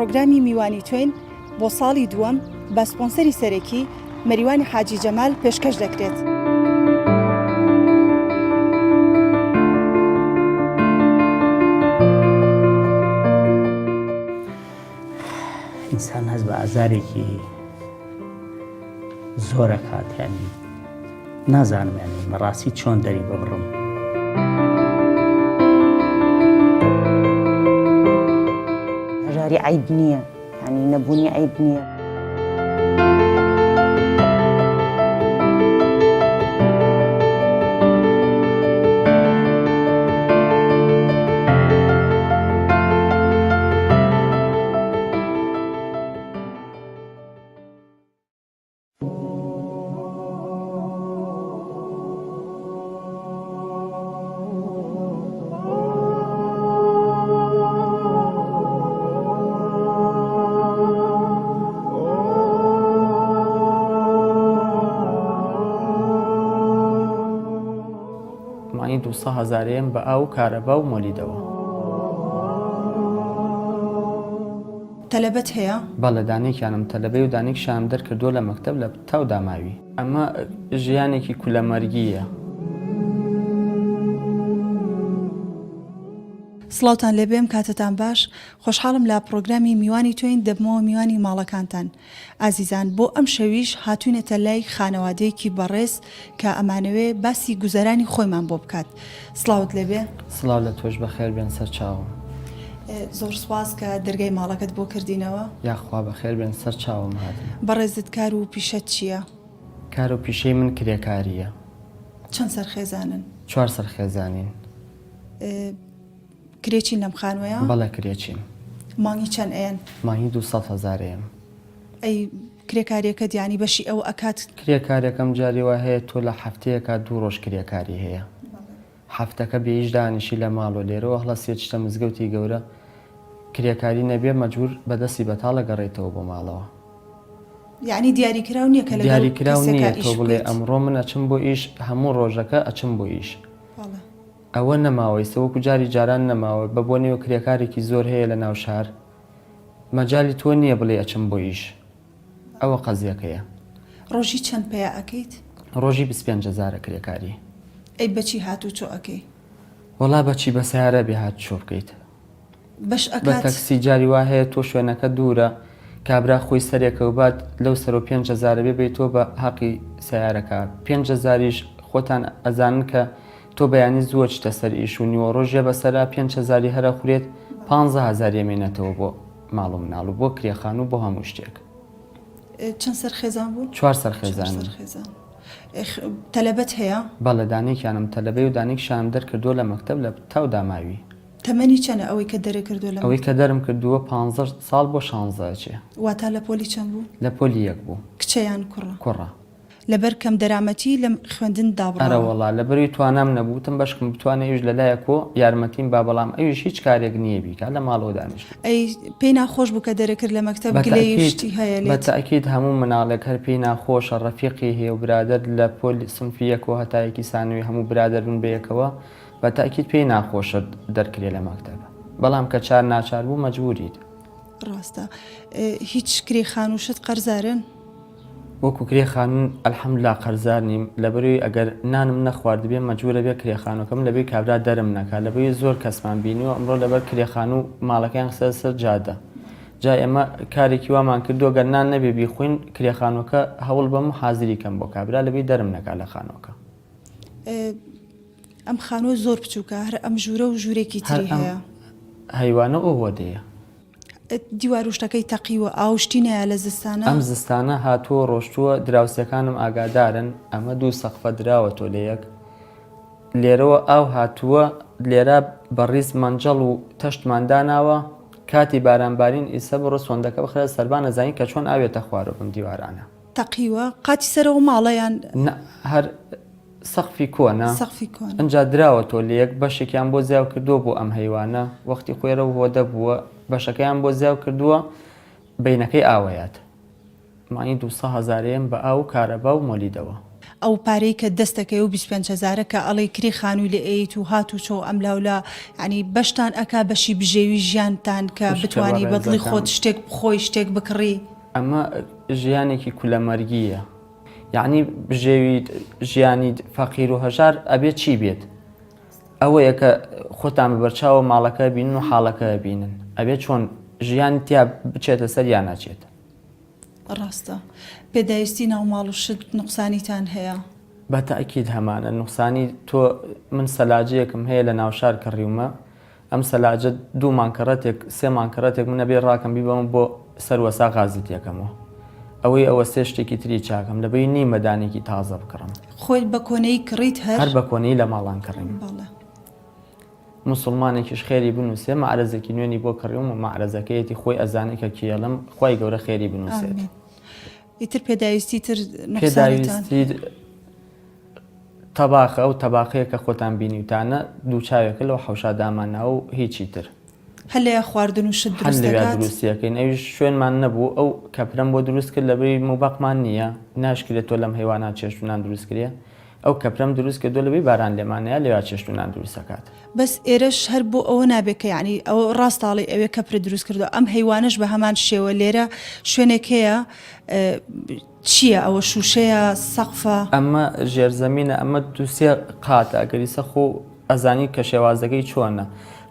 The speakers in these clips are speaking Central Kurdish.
پرۆگرامی میوانی توێن بۆ ساڵی دووەم بە سپۆنسەری سەرەکی مەریوانی حاجی جەمال پێشکەش دەکرێت. ئینسان هەست بە ئازارێکی زۆرە کاتیانی نازانم یانی بەڕاستی چۆن دەری ببڕم. هەژاری عیب نییە، ینی نەبوونی عیب نییە. مانگی 200,000 بە ئاو کارەبا و مۆلیدەوە. تەلەبەت هەیە؟ بەڵێ دانێکیانم تەلەبەی و دانێکشیان دەرکردووە لە مەکتەب لە تاو داماوی. ئەمە ژیانێکی کولەمەرگیە. سڵاوتان لێبێم، کاتتان باش. خۆشحاڵم لە پرۆگرامی میوانی توێن دەبمەوە میوانی ماڵەکانتان. ئازیزان، بۆ ئەم شەویش هاتوونێتە لای خانەوادەیەکی بەڕێز کە ئەمانەوێ باسی گوزەرانی خۆیمان بۆ بکات. سڵاوت لێبێ. سڵاو لە تۆش بەخێر بێن سەر چاوم. زۆر سواز کە دەرگای ماڵەکەت بۆ کردینەوە. یاخوا بەخێر بێن سەر چاوم هاتم. بەڕێزت کار و پیشەت چییە؟ کار و پیشەی من کرێکاریە. چەند سەرخێزانن؟ 4 سەرخێزانین. کرێچین لەم خانوەیە؟ بەڵێ کرێچین. مانگی چەند ئەیەن؟ مانگی 200,000. ئەی کرێکاریەکەت یانی بەشی ئەو ئەکات؟ کرێکاریەکەم جاری وا هەیە تۆ لە هەفتەیەکە 2 ڕۆژ کرێکاری هەیە. هەفتەکە بێیش دانیشی لە ماڵ و لێرەوە هەڵە سێچتە مزگەوتی گەورە کرێکاری نەبێ مەجبور بەدەستی بەتاڵە گەڕێتەوە بۆ ماڵەوە. یعنی دیاریکراو نییە کە لەگەڵ دیاریکراو نییە کەسێکە تۆ ئیش بڵێ بکەیت؟ ئەمڕۆ من ئەچم بۆ ئیش هەموو ڕۆژەکە ئەچم بۆ ئیش. بەڵێ. ئەوە نەماوەی سەوەکو جاری جاران نەماوە بە بۆ نێوە کرێکارێکی زۆر هەیە لە ناو شار مەجای تۆ نییە بڵێ ئەچم بۆ ئیش. ئەوە قەزیەکەیە. ڕۆژی چەند پێیا ئەەکەیت؟ ڕۆژی 25,000 کرێکاری. ئەی بەچی هاتوو چۆ ئەەکەی؟ وەڵا بەچی بە سیارە بێ هات چۆ بکەیت. بەش بە ئەکات؟ تەکسی جاری وا هەیە تۆ شوێنەکە دوورە کابرا خۆی سەرێکە و بعد لەو سەر و 5,000 بێ بێت تۆ بە حەقی سیارەکە 5,000ش خۆتان ئەزانن کە تۆ بەیانی زووە چتە سەر ئیش و نیوە ڕۆژێ بەسەرا 5,000 هەرە خورێت 15,000 مێنێتەوە بۆ ماڵ و مناڵ و بۆ کرێخان و بۆ هەموو شتێک. چەند سەرخێزان بوو؟ 4 سەرخێزان. تەلەبەت هەیە؟ بەڵێ دانێکیانم تەلەبەی و دانێکشیان دەرکردووە لە مەکتەب لە تاو داماوی. تەمەنی چەنە ئەوەی کە دەرێ کردو لە ئەوەی کە دەرم کردووە 15 ساڵ بۆ 16 چێ. واتە لە پۆلی چەند بوو؟ لە پۆلی 1 بوو. کچەیان کوڕە؟ کوڕە. لەبەر کەم دەرامەتی لە خوێندن دابڕەوە؟ ئەرە وەڵا لەبەروی توانام نەبووتم بەشکم بتوانێ ئەویش لەلایەکۆ یارمەتیم با بەڵام ئەویش هیچ کارێک نییە بیکات لە ماڵەوە دانیشت. ئەی پێی ناخۆش بوو کە دەرەکرد لە مەکتەب گلەی شتی هەیە لێت؟ بەتەئکید هەموو مناڵێک هەر پێی ناخۆشە ڕەفیقی هەیە و برادر لە پۆلی سنفیەکەوە هەتایەکی سانوی هەموو برادربوون بەیەکەوە بەتەئکید پێی ناخۆشە دەرکرێ لە مەکتەب بەڵام کە چار ناچار بوو مەجبوریت. ڕاستە. هیچ کرێخان و شت قەرزارن؟ وەکو کرێخانن ئەلحەمدولیلا قەرزار نیم لەبەروی ئەگەر نانم نەخوارد بێ مەجبورە بێ کرێخانەکەم لەبێ کابرا دەرم نەکات لەبەوەی زۆر کەسمان بینیوە ئەمڕۆ لەبەر کرێخان و ماڵەکەیان قسە سەر جادە. جای ئێمە کارێکی وامان کردووە گەر نان نەبێ بیخوین کرێخانەکە هەوڵ بەم حازری کەم بۆ کابرا لەبێ دەرم نەکات لە خانۆکە. ئەم خانۆ زۆر بچووکە هەر ئەم ژوورە و ژوورێکی تری هەیە. هەیوانە ئەوەدەیە. دیواروشتەکەی تەقیوە ئاوشتینەیە لە زستانە؟ ئەم زستانە هاتووە ڕۆشتووە دراوسەکانم ئاگادارن ئەمە 2 سەقفە دراوە تۆ لە یەک لێرەوە ئاو هاتووە لێرە بەڕیز مەنجەڵ و تەشتمانداناوە کاتی بارانبارین ئیسە بڕە سۆندەکە بخرە سەربان نەزانین کە چۆن ئاوێتە خوارە بم دیوارانە. تەقیوە قاتی سەرەوە ماڵەیان؟ هەر سەقفی کۆنە. سەقفی کۆن. ئەنجا دراوە تۆ لە یەک بەشێکیان بۆ زیاو کردووە بۆ ئەم هەیوانە وەختی خۆێرە هۆدە بووە بەشەکەیان بۆ زیاو کردووە بینەکەی ئاوەیات. مانگی 200,000 بە ئاو کارەبا و مۆلیدەوە. ئەو پارەی کە دەستەکەی و 25,000 کە ئەڵێ کری خانووی لە ئەیت و هات و چۆ ئەم لاولا ینی بەشتان ئەکا بەشی بژێوی ژیانتان کە بتانی بەدڵی خۆت شتێک بخۆی شتێک بکڕی. ئەمە ژیانێکی کولەمەرگیە، یعنی بژێوی ژیانی فەقیر و هەژار ئەبێت چی بێت؟ ئەوەیە کە خۆتان بەرچاوە ماڵەکە بینن و حاڵەکە بینن، ئەبێت چۆن ژیان تیا بچێتە سەر یان ناچێت. ڕاستە پێداویستی ناوماڵ و شت نوقسانیتان هەیە؟ بە تاکید هەمانە نوقسانی تۆ من سەلاجەیەکم هەیە لە ناوشار کڕیومە، ئەم سەلاجە 2 مانکەڕەتێک 3 مانکەڕەتێک منە بێ ڕاکەم بیبەم بۆ سەروەسا غازیت یەکەمەوە، ئەوەی ئەوە 3 شتێکی تری چاکەم لەبەی نیمەدانێکی تازە بکڕم. خۆیت بە کۆنەی کڕیت هەر بە کۆنەی لە ماڵان کڕیم. مسلمانێکیش خێری بنووسێ مەعرەزێکی نوێنی بۆ کڕیوم و مەعرەزەکەیەتی خۆی ئەزانێکە کێڵم خۆی گەورە خێری بنووسێت. ئیتر پێداویستی تر پێداویستی تەباخە ئەو تەباخەیە کە خۆتان بینیوتانە دوو چاوێکە لەو حەوشا دامانە و هیچی تر هەلەیە خواردن و شت دروستیەکەین ئەویش شوێنمان نەبوو ئەو کەپرەم بۆ دروست کرد لەبەری موبەقمان نییە ناشکرێت تۆ لەم هەیوانان چێشتونان دروست کرێ ئەو کەپرەم دروست کردو لەبەی باران لێمانەیە لێوا چێشتونان دروستەکات. بەس ئێرەش هەر بۆ ئەوە نابێت کە یعنی ئەو ڕاستاڵی ئەوێ کەپرە دروست کردو ئەم هەیوانش بە هەمان شێوە لێرە شوێنێکەیە چییە ئەوە شوشەیە سەقفە؟ ئەمە ژێرزەمینە ئەمە دووسێ قاتە ئەگەریسە خۆ ئەزانی کە شێوازەکەی چۆنە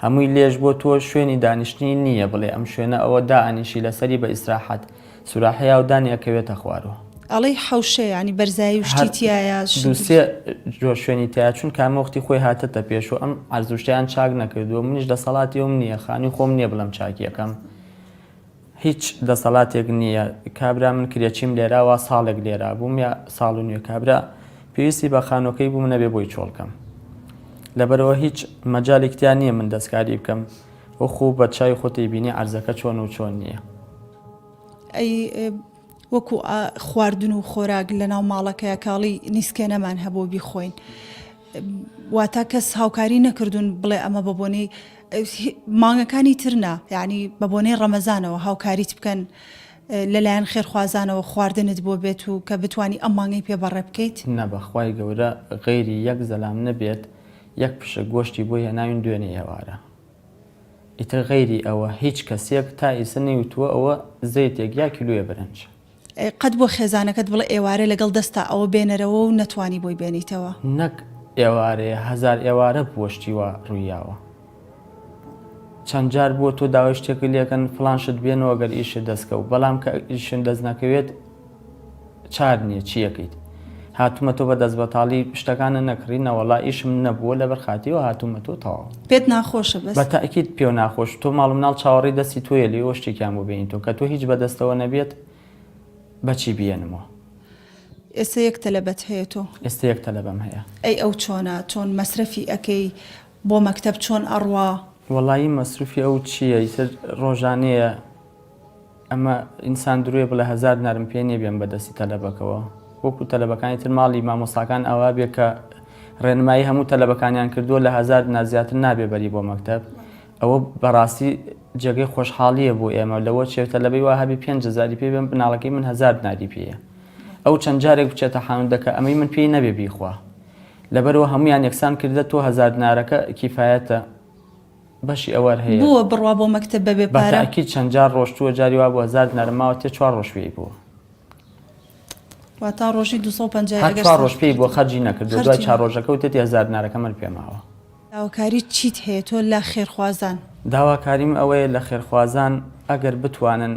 هەمووی لێژ بۆ تۆ شوێنی دانیشتنی نییە بڵێ ئەم شوێنە ئەوە دائانیشی لەسەری بە ئیسراحەت سوراحەیە و دانی ئەکەوێتە خوارەوە. ئەڵێ حەوشە ینی بەرزایی و شتی تایە دووسێ جۆ شوێنی تیا چون کامەوەختی خۆی هاتەتە پێش و ئەم ئارزوشتیان چاک نەکردووە منیش دەسەڵاتیەوەم نییە خانی خۆم نییە بڵم چاکیەکەم هیچ دەسەڵاتێک نییە کابرا من کرێچیم لێراوە ساڵێک لێرا بووم یا ساڵ و نوێ کابرا پێویستی بە خانۆکەی بوو منە بێ بۆی چۆڵکەم لەبەرەوە هیچ مەجالێکتیان نییە من دەستکاری بکەم و خوب بە چای خۆتی بینی ئەرزەکە چۆن و چۆن نییە. ئەی وەکو خواردن و خۆراک لە ناو ماڵەکەیە کاڵی نیسکێنەمان هەبوو بیخۆین واتە کەس هاوکاری نەکردوون بڵێ ئەمە بە بۆنەی مانگەکانی ترنا یعنی بە بۆنەی ڕەمەزانەوە هاوکاریت بکەن لەلایەن خێرخوازانەوە خواردنت بۆ بێت و کە بتانی ئەم مانگەی پێبەڕێ بکەیت نەبەخوای گەورە غەیری یەک زەلام نەبێت یەک پشە گۆشتی بۆ هێناوین دوێنێ ئێوارە ئیتر غەیری ئەوە هیچ کەسێک تا ئیسە نەیوتووە ئێوە زەیتێک یا کیلویە برنج قەت بۆ خێزانەکەت بڵێ ئێوارە لەگەڵ دەستا ئەوە بێنەرەوە و نەتوانی بۆی بێنیتەوە نەک ئێوارەیە 1000 ئێوارە پۆشتیوە ڕوویاوە چەند جار بۆ تۆ داوای شتێکی لێکەن فڵانشت بێنەوە گەر ئیشت دەستکەوت بەڵام کە ئیشن دەست نەکەوێت چار نییە چیەکەیت هاتوومە تۆ بە دەست بەتاڵی شتەکانە نەکڕینە وەڵا ئیشم نەبووە لەبەر خاتیەوە هاتوومە تۆ تەواو پێت ناخۆشە بەس بە تاکید پێ ناخۆش تۆ ماڵ مناڵ چاوەڕی دەستی تۆیە لێەوە شتێکیان بۆ بێنی تۆ کە تۆ هیچ بەدەستەوە نەبێت بەچی بێنمەوە ئێستا یەک تەلەبەت هەیە تۆ ئێستا یەک تەلەبەم هەیە ئەی ئەو چۆنە چۆن مەسرەفی ئەەکەی بۆ مەکتەب چۆن ئەڕوا وەڵایی مەسروفی ئەو چییە ئیتر ڕۆژانەیە ئەمە ئینسان دروێ بڵێ 1000 نەرم پێ نیە بێن بەدەستی تەلەبەکەوە وەکو تەلەبەکانی تر ماڵی مامۆساکان ئەوە بێ کە ڕێنمایی هەموو تەلەبەکانیان کردووە لە 1000 نازیاتر نابێ بەری بۆ مەکتەب ئەوە بەڕاستی جێگەی خۆشحاڵیە بۆ ئێمە لەوە چێت تەلەبەی وا هەبی 5000 پێ بێن بناڵەکەی من 1000 ناری پێیە ئەو چەند جارێک بچێتە حاوندەکە ئەمەی من پێی نەبێ بیخوا لەبەرەوە هەمویان یەکسان کردە تۆ 1000 نارەکە کیفایەتە بەشی ئەوەر هەیە بووە بڕوا بۆ مەکتەب بەبێ پارە بەتاکی چەند جار ڕۆشتووە جاری وا بۆ 1000 نەرماوە تێ 4 ڕۆژ پێی بووە واتە ڕۆژی 250 هەر 4 ڕۆژ پێی بۆ خەرجی نەکردو دوای 4 ڕۆژەکە و تێتی 1000 نارەکە من پێماوە. داواکاری چیت هەیە تۆ لە خێرخوازان؟ داواکاریم ئەوەیە لە خێرخوازان ئەگەر بتوانن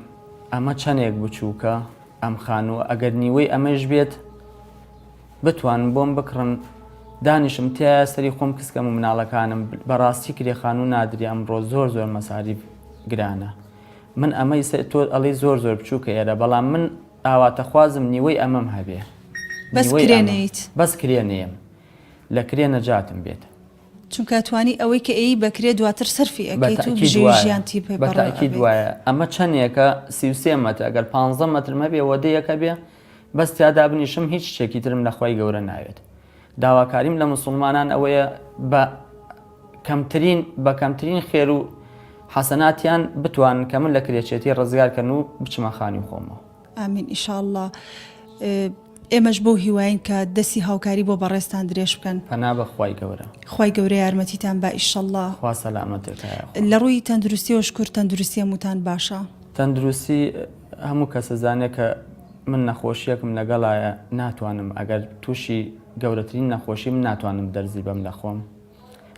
ئەمە چەندێک بچووکە ئەم خانووە ئەگەر نیوەی ئەمەش بێت بتوانن بۆم بکڕن دانیشم تایە سەری خۆم کەسکەم و مناڵەکانم بەڕاستی کرێخانوو نادری ئەمڕۆ زۆر مەساریف گرانە من ئەمەی تۆ ئەڵی زۆر بچووکە ئێرە بەڵام من ئاواتە خوازم نیوەی ئەمەم هەبێ بەس کرێنیت بەس کرێنێم لە کرێ نەجاتم بێت چونکە توانی ئەوەی کە ئەی بەکرێ دواتر سەرفی ئەەکەیت و ژیانتی پێ بەتاکید وایە ئەمە چەندێکە 33 مەتر ئەگەر 15 مەتر مەبێ وەدەیەکە بێ بەس تیادا بنیشم هیچ شتێکی ترم لەخوای گەورە ناوێت داواکاریم لە مسلمانان ئەوەیە بە کەمترین خێر و حەسەناتیان بتوانن کە من لە کرێچێتی ڕزگارکەن و بچمە خانی خۆمەوە. ئامین ئینشاءالله. ئێمەش بۆ هیواین کە دەستی هاوکاری بۆ بەڕێستان درێژ بکەن. پەنا بەخوای گەورە. خی گەورە یارمەتیتان بە ئیشەڵڵا. خوا سەلامەتێکە. لە ڕووی تەندروستی و شکر تەندروستی هەمووتان باشە. تەندروستی هەموو کەسە زانێت کە من نەخۆشیەکم لەگەڵایە ناتوانم ئەگەر تووشی گەورەترین نەخۆشی من ناتوانم دەرزی بەم لە خۆم.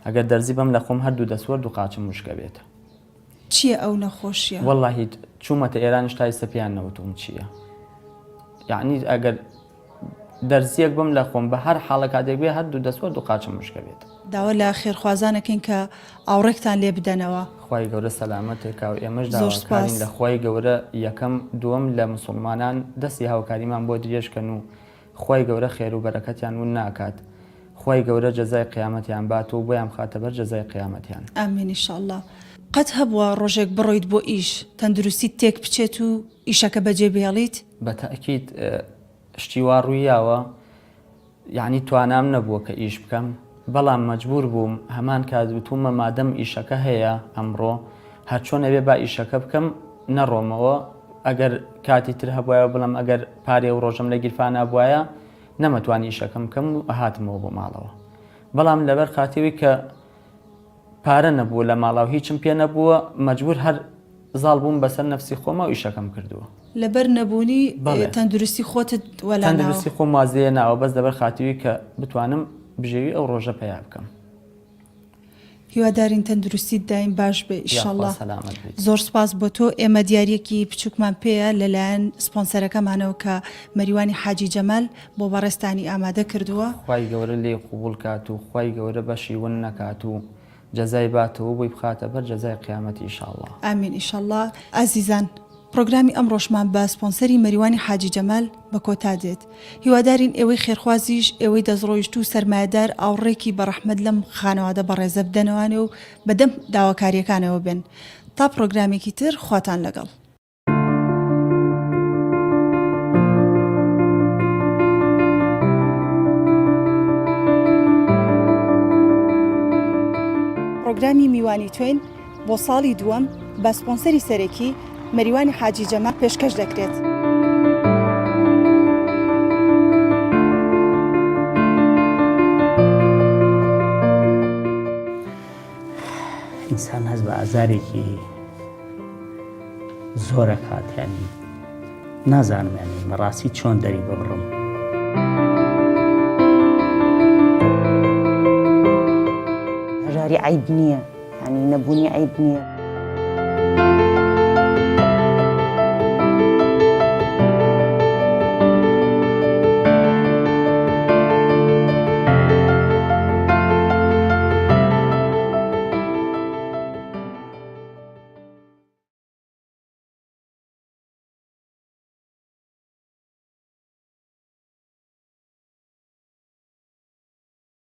ئەگەر دەرزی بەم لە خۆم هەردوو دەسوەرد و قاچم مشکە بێتە. چییە ئەو نەخۆشیە؟ وەڵڵاهی چوومەتە ئێران شتای سەپیان نەوتم چییە. یعنی ئەگەر دەرزیەک بم لە خۆم بە هەر حاڵە کاتێک بێ هەردوو دەسوەرد و قاچم مشکە بێت. داوا لە خێرخوازانەکەین کە ئاوڕێکتان لێ بدەنەوە. خی گەورە سەلامەتێکا و ئێمەش داواکارین لە خی گەورە یەکەم دووەم لە مسلمانان دەستی هاوکاریمان بۆ درێژکەن و خی گەورە خێر و بەرەکەتیان ون ناکات. خی گەورە جەزای قیامەتیان بات و بۆیان خاتە بەر جەزای قیامەتیان. ئامین ئینشاءڵڵا. قەت هەبووە ڕۆژێک بڕۆیت بۆ ئیش تەندروستی تێک بچێت و ئیشەکە بەجێ بێڵیت؟ بە تەئکید شتی وا ڕوویاوە، یعنی توانام نەبووە کە ئیش بکەم، بەڵام مەجبور بووم هەمان کات وتومە مادەم ئیشەکە هەیە ئەمڕۆ هەر چۆن ئەوێ با ئیشەکە بکەم نەڕۆمەوە. ئەگەر کاتی تر هەبوایە بڵم ئەگەر پارێ و ڕۆژم لە گیرفان نبووایە نەمەتوانی ئیشەکەم بکەم و هاتمەوە بۆ ماڵەوە. بەڵام لەبەر خاتیوی کە پارە نەبووە لە ماڵاو هیچم پێ نەبووە مەجبور هەر زاڵ بووم بەسەر نەفسی خۆمە و ئیشەکەم کردووە. لەبەر نەبوونی تەندروستی خۆتت وەلا تەندروستی خۆم وازەیە ناوە بەس لەبەر خاتیوی کە بتوانم بژێوی ئەو ڕۆژە پیا بکەم. هیوادارین تەندروستیت دایم باش بێ ئیشەڵڵا. زۆر سپاس بۆ تۆ. ئێمە دیارەکی بچووکمان پێیە لەلایەن سپۆنسەرەکەمانەوە کە مەریوانی حاجی جەمال بۆ بەڕێستانی ئامادە کردووە. خی گەورە لێ قوبول کات و خی گەورە بەشی ون نەکات و جەزای باتەوە بۆی بخاتە بەر جەزای قیامەتی ئیشاءڵڵا. ئامین ئیشەڵڵا. ئازیزان، پرۆگرامی ئەمڕۆژمان بە سپۆنسەری مەریوانی حاجی جەمال بە کۆتا دێت. هیوادارین ئێوەی خێرخوازیش ئێوەی دەستڕۆیشت و سەرمایەدار ئاوڕێکی بەڕەحمەت لەم خانەوادە بەڕێزە بدەنەوانێ و بەدەم داواکاریەکانەوە بن. تا پرۆگرامێکی تر خواتان لەگەڵ. پرۆگرامی میوانی توین بۆ ساڵی دووەم بە سپۆنسەری سەرەکی مەریوانی حاجی جەمال پێشکەش دەکرێت. ئینسان هەست بە ئازارێکی زۆرە کاتیانی نازانم یانی بەڕاستی چۆن دەری ببڕم. هەژاری عیب نییە، ینی نەبوونی عیب نییە.